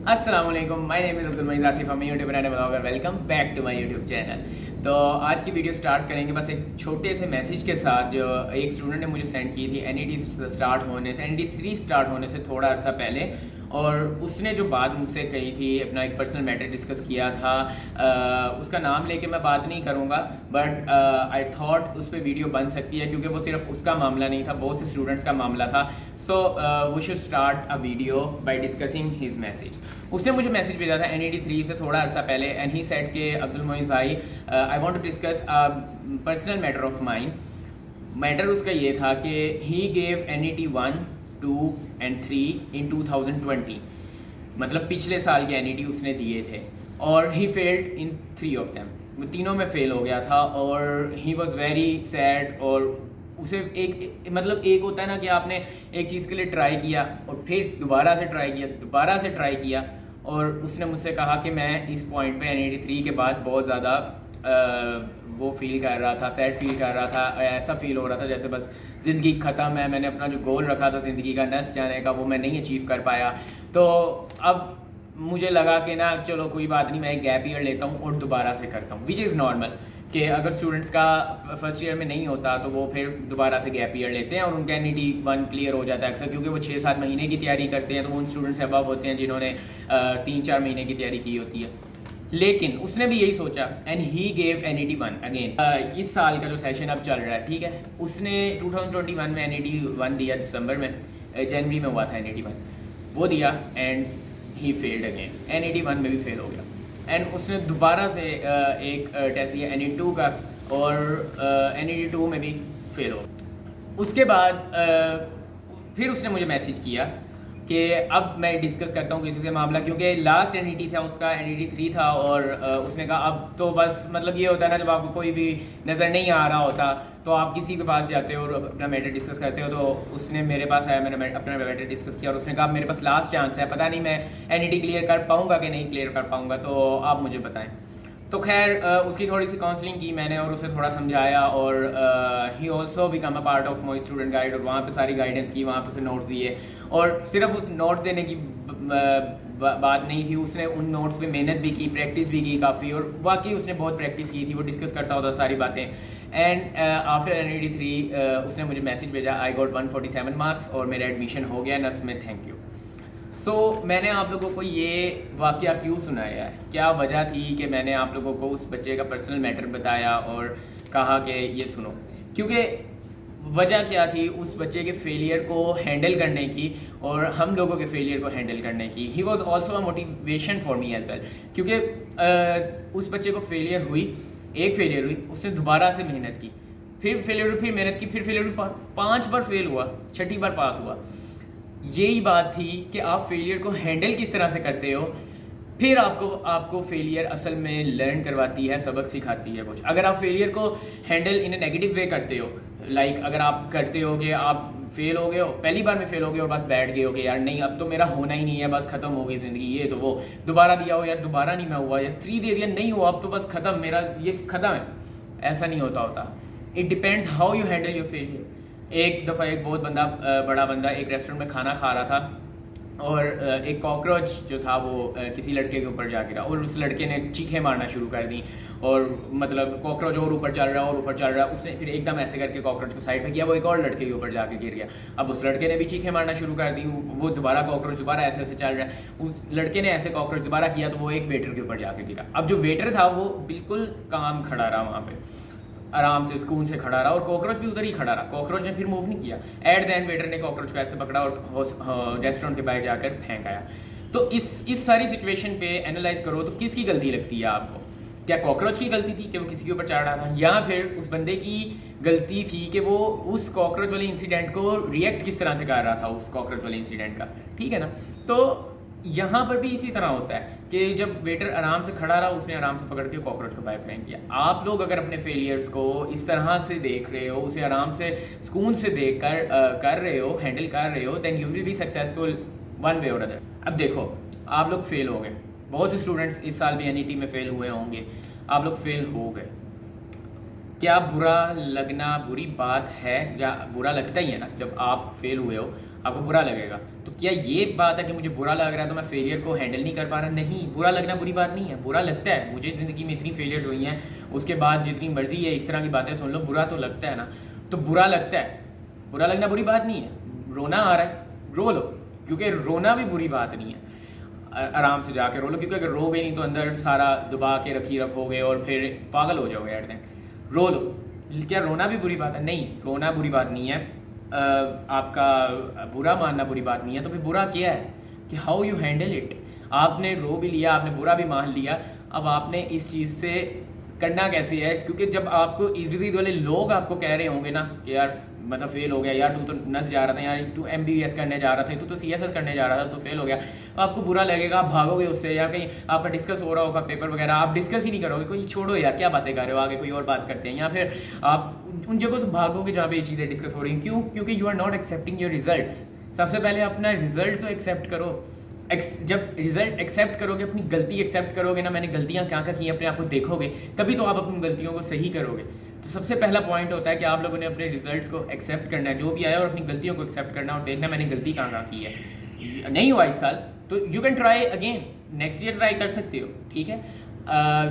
अस्सलाम वालेकुम, my name is Abdul Majid Asif, हम YouTuber and blogger. Welcome back to my YouTube channel. तो आज की वीडियो स्टार्ट करेंगे बस एक छोटे से मैसेज के साथ जो एक स्टूडेंट ने मुझे सेंड की थी एनईटी स्टार्ट होने से, एनईटी 3 स्टार्ट होने से थोड़ा अर्सा पहले। और उसने जो बात मुझसे कही थी, अपना एक पर्सनल मैटर डिस्कस किया था। उसका नाम लेके मैं बात नहीं करूँगा, बट आई थॉट उस पर वीडियो बन सकती है क्योंकि वो सिर्फ उसका मामला नहीं था, बहुत से स्टूडेंट्स का मामला था। So we should start a video by discussing his message. उसने मुझे मैसेज भेजा था एनईटी 3 से थोड़ा अर्सा पहले, एंड ही सेड के अब्दुल मोइज़ भाई, I want to discuss a personal matter of mind. Matter उसका ये था कि he gave NET 1, 2 and 3 in 2020, मतलब पिछले साल के एनईटी उसने दिए थे, और he failed in 3 of them, वो तीनों में फेल हो गया था। और ही वॉज वेरी सैड। और उसे एक मतलब एक होता है ना कि आपने एक चीज़ के लिए ट्राई किया और फिर दोबारा से ट्राई किया, और उसने मुझसे कहा कि मैं इस पॉइंट पे एनईटी 3 के बाद बहुत ज़्यादा वो फील कर रहा था, सैड फील कर रहा था। ऐसा फील हो रहा था जैसे बस ज़िंदगी ख़त्म है, मैंने अपना जो गोल रखा था ज़िंदगी का नेक्स्ट जाने का, वो मैं नहीं अचीव कर पाया। तो अब मुझे लगा कि ना चलो कोई बात नहीं, मैं एक गैप ईयर लेता हूँ और दोबारा से करता हूँ, विच इज़ नॉर्मल कि अगर स्टूडेंट्स का फर्स्ट ईयर में नहीं होता तो वो फिर दोबारा से गैप ईयर लेते हैं और उनका एनईटी 1 क्लियर हो जाता है अक्सर, क्योंकि वो 6-7 महीने की तैयारी करते हैं। तो उन स्टूडेंट्स अबव होते हैं जिन्होंने 3-4 महीने की तैयारी की होती है। लेकिन उसने भी यही सोचा and he gave NET 1 again. इस साल का जो सेशन अब चल रहा है, ठीक है, उसने 2021 में एनईटी 1 दिया, दिसंबर में, जनवरी में हुआ था एनईटी 1, वो दिया and he failed again. NET 1 में भी फेल हो गया एंड उसने दोबारा से एक टेस्ट दिया एनईटी 2 का, और एनईटी 2 में भी फेल हो। उसके बाद फिर उसने मुझे मैसेज किया कि अब मैं डिस्कस करता हूँ किसी से मामला, क्योंकि लास्ट एनईटी था उसका, एनईटी 3 था, और उसने कहा अब तो बस, मतलब ये होता है ना जब आपको कोई भी नज़र नहीं आ रहा होता तो आप किसी के पास जाते हो और अपना मैटर डिस्कस करते हो। तो उसने मेरे पास आया, मैंने अपना मैटर डिस्कस किया और उसने कहा मेरे पास लास्ट चांस है, पता नहीं मैं एनईटी क्लियर कर पाऊँगा कि नहीं क्लियर कर पाऊँगा, तो आप मुझे बताएं। तो खैर उसकी थोड़ी सी काउंसलिंग की मैंने और उसे थोड़ा समझाया, और he also become a part of my student guide, और वहाँ पे सारी गाइडेंस की, वहाँ पे उसे नोट्स दिए। और सिर्फ उस नोट्स देने की बात नहीं थी, उसने उन नोट्स पे मेहनत भी की, प्रैक्टिस भी की काफ़ी, और वाकई उसने बहुत प्रैक्टिस की थी, वो डिस्कस करता होता सारी बातें। एंड आफ्टर एनईटी 3 उसने मुझे मैसेज भेजा, आई गॉट 147 मार्क्स और मेरा एडमिशन हो गया नस में, थैंक यू। सो मैंने आप लोगों को ये वाक़या क्यों सुनाया है, क्या वजह थी कि मैंने आप लोगों को उस बच्चे का पर्सनल मैटर बताया और कहा कि ये सुनो, क्योंकि वजह क्या थी उस बच्चे के फेलियर को हैंडल करने की और हम लोगों के फेलियर को हैंडल करने की। He was also a motivation for me as well, क्योंकि उस बच्चे को फेलियर हुई, एक फेलियर हुई, उसने दोबारा से मेहनत की, फिर फेलियर हुई, फिर मेहनत की, फिर फेलियर हुई, 5 बार फेल हुआ, 6ठी बार पास हुआ। यही बात थी कि आप फेलियर को हैंडल किस तरह से करते हो, फिर आपको फेलियर असल में लर्न करवाती है, सबक सिखाती है कुछ। अगर आप फेलियर को handle in A negative way करते हो, लाइक अगर आप करते हो कि आप फेल हो गए हो, पहली बार में फेल हो गए और बस बैठ गए हो कि यार नहीं अब तो मेरा होना ही नहीं है, बस ख़त्म हो गई ज़िंदगी, ये तो वो दोबारा दिया हो यार दोबारा नहीं मैं हुआ, या 3 दे दिया नहीं हुआ अब तो बस ख़त्म, मेरा ये ख़त्म है, ऐसा नहीं होता। It depends how you handle your failure. एक दफ़ा एक बहुत बड़ा बंदा एक रेस्टोरेंट में खाना खा रहा था, और एक कॉकरोच जो था वो किसी लड़के के ऊपर जा गिरा, और उस लड़के ने चीखें मारना शुरू कर दी, और मतलब कॉकरोच और ऊपर चल रहा है। उसने फिर एकदम ऐसे करके कॉकरोच को साइड में किया, वो एक और लड़के के ऊपर जाके गिर गया। अब उस लड़के ने भी चीखें मारना शुरू कर दी, वो दोबारा कॉकरोच दोबारा ऐसे ऐसे चल रहा है। उस लड़के ने ऐसे कॉकरोच दोबारा किया तो वो एक वेटर के ऊपर जाके गिरा। अब जो वेटर था वो बिल्कुल काम खड़ा रहा वहाँ पे, आराम से सुकून से खड़ा रहा, और कॉकरोच भी उधर ही खड़ा रहा, कॉकरोच ने फिर मूव नहीं किया। एट द एंड वेटर ने कॉकरोच को ऐसे पकड़ा और रेस्टोरेंट के बाहर जाकर फेंक आया। तो इस सारी सिचुएशन पे एनालाइज करो तो किसकी गलती लगती है आपको? क्या कॉकरोच की गलती थी कि वो किसी के ऊपर चढ़ रहा था, या फिर उस बंदे की गलती थी कि वो उस कॉकरोच वाले इंसिडेंट को रिएक्ट किस तरह से कर रहा था, उस कॉकरोच वाले इंसिडेंट का, ठीक है ना? तो यहाँ पर भी इसी तरह होता है कि जब वेटर आराम से खड़ा रहा, उसने आराम से पकड़ के कॉकरोच को बाहर फेंक दिया। आप लोग अगर अपने फेलियर्स को इस तरह से देख रहे हो, उसे आराम से सुकून से देख कर कर रहे हो, हैंडल कर रहे हो, then you will be successful one way और अदर। अब देखो आप लोग फेल हो गए, बहुत से स्टूडेंट्स इस साल भी एनईटी में फेल हुए होंगे, आप लोग फेल हो गए, क्या बुरा लगना बुरी बात है, या बुरा लगता ही है ना जब आप फेल हुए हो, आपको बुरा लगेगा। तो क्या ये बात है कि मुझे बुरा लग रहा है तो मैं फेलियर को हैंडल नहीं कर पा रहा? नहीं, बुरा लगना बुरी बात नहीं है, बुरा लगता है। मुझे ज़िंदगी में इतनी फेलियर हुई हैं, उसके बाद जितनी मर्जी है इस तरह की बातें सुन लो, बुरा तो लगता है ना। तो बुरा लगता है, बुरा लगना बुरी बात नहीं है। रोना आ रहा है, रो लो, क्योंकि रोना भी बुरी बात नहीं है। आराम से जाके रो लो, क्योंकि अगर रोगे नहीं तो अंदर सारा दबा के रखोगे और फिर पागल हो जाओगे एट देन। रो लो। क्या रोना भी बुरी बात है? नहीं, रोना बुरी बात नहीं है। आपका बुरा मानना बुरी बात नहीं है। तो फिर बुरा क्या है कि हाउ यू हैंडल इट। आपने रो भी लिया, आपने बुरा भी मान लिया, अब आपने इस चीज़ से करना कैसे है? क्योंकि जब आपको इर्द गिर्द वाले लोग आपको कह रहे होंगे ना कि यार मतलब फेल हो गया, यार तू तो नस जा रहा था, यार तू MBBS करने जा रहा था, तू तो CSS करने जा रहा था, तो फेल हो गया, तो आपको बुरा लगेगा, आप भागोगे उससे, या कहीं आपका डिस्कस हो रहा होगा पेपर वगैरह, आप डिस्कस ही नहीं करोगे, कोई छोड़ो यार क्या बातें कर रहे हो, आगे कोई और बात करते हैं, या फिर आप उन जगहों से भागोगे जहाँ पे ये चीज़ें डिस्कस हो रही हैं। क्यों? क्योंकि you are not accepting your results. सबसे पहले अपना रिजल्ट तो एक्सेप्ट करो। जब रिजल्ट एक्सेप्ट करोगे, अपनी गलती एक्सेप्ट करोगे ना, मैंने गलतियाँ क्या क्या की अपने आप को देखोगे, तभी तो आप अपनी गलतियों को सही करोगे। तो सबसे पहला पॉइंट होता है कि आप लोगों ने अपने रिजल्ट्स को एक्सेप्ट करना है, जो भी आया, और अपनी गलतियों को एक्सेप्ट करना और देखना मैंने गलती कहाँ कहाँ की है। नहीं हुआ इस साल तो you can try again, next year try कर सकते हो, ठीक है।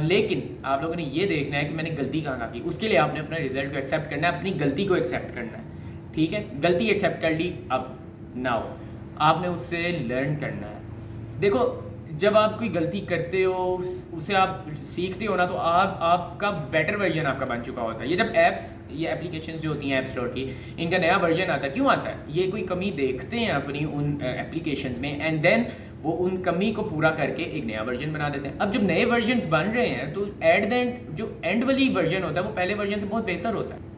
लेकिन आप लोगों ने ये देखना है कि मैंने गलती कहाँ कहाँ की, उसके लिए आपने अपने रिजल्ट को एक्सेप्ट करना है, अपनी गलती को एक्सेप्ट करना है, ठीक है। गलती एक्सेप्ट कर ली, अब नाउ आपने उससे लर्न करना है। देखो, जब आप कोई गलती करते हो, उसे आप सीखते हो ना, तो आपका बेटर वर्जन आपका बन चुका होता है। ये जब ऐप्स, ये एप्लीकेशंस जो होती हैं ऐप स्टोर की, इनका नया वर्जन आता है, क्यों आता है? ये कोई कमी देखते हैं अपनी उन एप्लीकेशंस में, एंड देन वो उन कमी को पूरा करके एक नया वर्जन बना देते हैं। अब जब नए वर्जन्स बन रहे हैं तो एट द एंड जो एंड वाली वर्जन होता है वो पहले वर्जन से बहुत बेहतर होता है,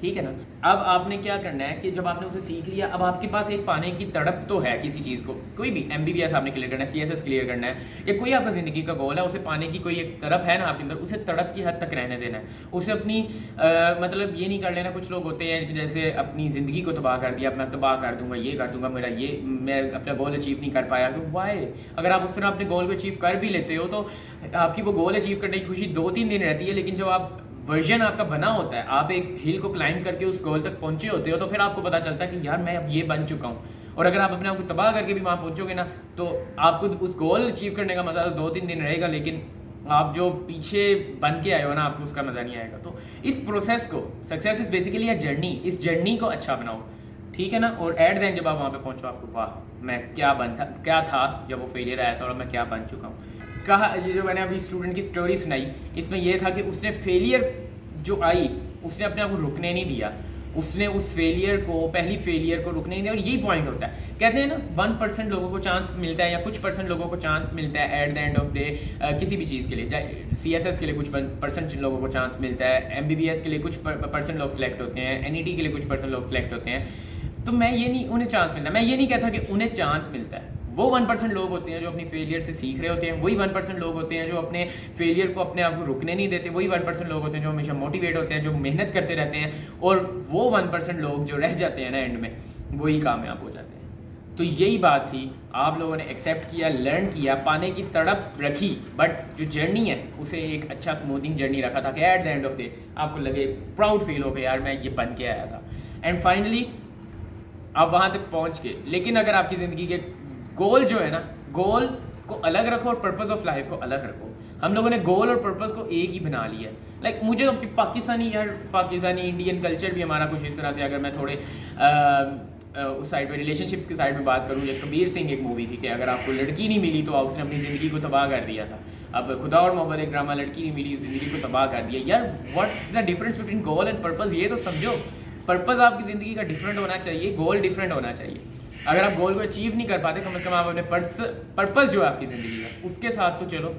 ठीक है ना। अब आपने क्या करना है कि जब आपने उसे सीख लिया, अब आपके पास एक पाने की तड़प तो है किसी चीज़ को, कोई भी MBBS आपने क्लियर करना है, CSS क्लियर करना है, या कोई आपका ज़िंदगी का गोल है, उसे पाने की कोई एक तड़प है ना आपके अंदर, उसे तड़प की हद तक रहने देना है। उसे अपनी मतलब ये नहीं कर लेना। कुछ लोग होते हैं जैसे अपनी ज़िंदगी को तबाह कर दिया, मैं तबाह कर दूंगा, ये कर दूंगा, मेरा ये, मैं अपना गोल अचीव नहीं कर पाया। तो वाई, अगर आप उस तरह अपने गोल को अचीव कर भी लेते हो तो आपकी वो गोल अचीव करने की खुशी 2-3 दिन रहती है, लेकिन जब आप वर्जन आपका बना होता है, आप एक हिल को क्लाइंब करके उस गोल तक पहुंचे होते हो, तो फिर आपको पता चलता है कि यार मैं अब ये बन चुका हूँ। और अगर आप अपने आप को तबाह करके भी वहाँ पहुंचोगे ना, तो आपको उस गोल अचीव करने का मजा तो 2-3 दिन रहेगा, लेकिन आप जो पीछे बन के आए हो ना, आपको उसका मजा नहीं आएगा। तो इस प्रोसेस को, success is basically a journey, इस जर्नी को अच्छा बनाओ, ठीक है ना। और एट द एंड जब आप वहाँ पे पहुँचो, आपको वाह मैं क्या था जब वो फेलियर आया था और मैं क्या बन चुका हूँ। कहा, ये जो मैंने अभी स्टूडेंट की स्टोरी सुनाई, इसमें यह था कि उसने फेलियर जो आई, उसने अपने आप को रुकने नहीं दिया, उसने उस फेलियर को, पहली फेलियर को रुकने नहीं दिया। और यही पॉइंट होता है, कहते हैं ना 1% लोगों को चांस मिलता है, या कुछ % लोगों को चांस मिलता है at the end of day, किसी भी चीज़ के लिए। CSS के लिए कुछ % लोगों को चांस मिलता है, MBBS के लिए कुछ % लोग सिलेक्ट होते हैं, NET के लिए कुछ % लोग सिलेक्ट होते हैं। तो मैं ये नहीं, उन्हें चांस मिलता है, मैं ये नहीं कहता कि उन्हें चांस मिलता है। वो 1% लोग होते हैं जो अपनी फेलियर से सीख रहे होते हैं, वही 1% लोग होते हैं जो अपने फेलियर को अपने आप को रुकने नहीं देते, वही 1% लोग होते हैं जो हमेशा मोटिवेट होते हैं, जो मेहनत करते रहते हैं, और वो 1% लोग जो रह जाते हैं ना एंड में, वही कामयाब हो जाते हैं। तो यही बात थी, आप लोगों ने एक्सेप्ट किया, लर्न किया, पाने की तड़प रखी, बट जो जर्नी है उसे एक अच्छा स्मूथिंग जर्नी रखा था कि at the end of day आपको लगे, प्राउड फील हो कि यार मैं ये बन के आया था। एंड फाइनली आप वहाँ तक पहुँच के, लेकिन अगर आपकी ज़िंदगी के गोल जो है ना, गोल को अलग रखो और पर्पस ऑफ लाइफ को अलग रखो। हम लोगों ने गोल और पर्पस को एक ही बना लिया है। लाइक मुझे तो पाकिस्तानी इंडियन कल्चर भी हमारा कुछ इस तरह से, अगर मैं थोड़े उस साइड में रिलेशनशिप्स के साइड में बात करूँ, जब कबीर सिंह एक मूवी थी कि अगर आपको लड़की नहीं मिली तो उसने अपनी ज़िंदगी को तबाह कर दिया था। अब खुदा और मोहब्बत एक ड्रामा, लड़की नहीं मिली, ज़िंदगी को तबाह कर दिया। यार what is the difference between goal and purpose, ये तो समझो। पर्पस आपकी ज़िंदगी का डिफरेंट होना चाहिए, गोल डिफरेंट होना चाहिए। अगर आप गोल को अचीव नहीं कर पाते, कम से कम आप अपने पर्पस जो है आपकी ज़िंदगी का, उसके साथ तो चलो,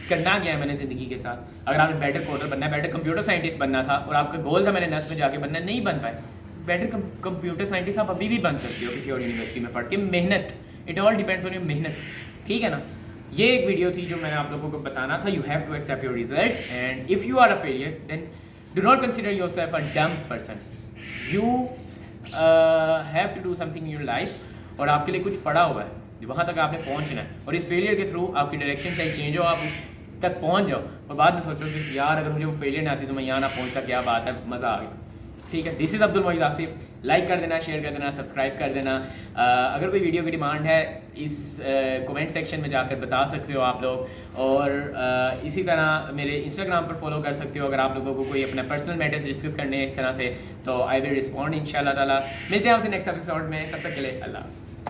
करना क्या है मैंने ज़िंदगी के साथ। अगर आपने बेटर कोडर बनना है, बेटर कंप्यूटर साइंटिस्ट बनना था, और आपका गोल था मैंने नर्स में जाके बनना, नहीं बन पाए, बेटर कंप्यूटर साइंटिस्ट आप अभी भी बन सकते हो किसी और यूनिवर्सिटी में पढ़ के। मेहनत, it all depends on your मेहनत, ठीक है ना। ये एक वीडियो थी जो मैंने आप लोगों को बताना था। You have to accept your results, and if you are a failure then do not consider yourself a dumb person. You have to do something in your life, और आपके लिए कुछ पड़ा हुआ है, वहाँ तक आपने पहुँचना है, और इस फेलियर के थ्रू आपकी डायरेक्शन सही चेंज हो, आप उस तक पहुँच जाओ, और बाद में सोचो कि यार अगर मुझे वो फेलियर नहीं आती तो मैं यहाँ ना पहुँचता, क्या बात है, मज़ा आ गया। ठीक है, this is Abdul Moiz Asif. Like कर देना, शेयर कर देना, सब्सक्राइब कर देना। अगर कोई वीडियो की डिमांड है इस कमेंट सेक्शन में जाकर बता सकते हो आप लोग। और इसी तरह मेरे इंस्टाग्राम पर फॉलो कर सकते हो अगर आप लोगों को कोई अपना पर्सनल मैटर्स डिस्कस करने हैं इस तरह से, तो आई विल रिस्पॉन्ड इंशाल्लाह ताला। मिलते हैं आपसे नेक्स्ट एपिसोड में, तब तक के लिए अल्लाह हाफ़िज़।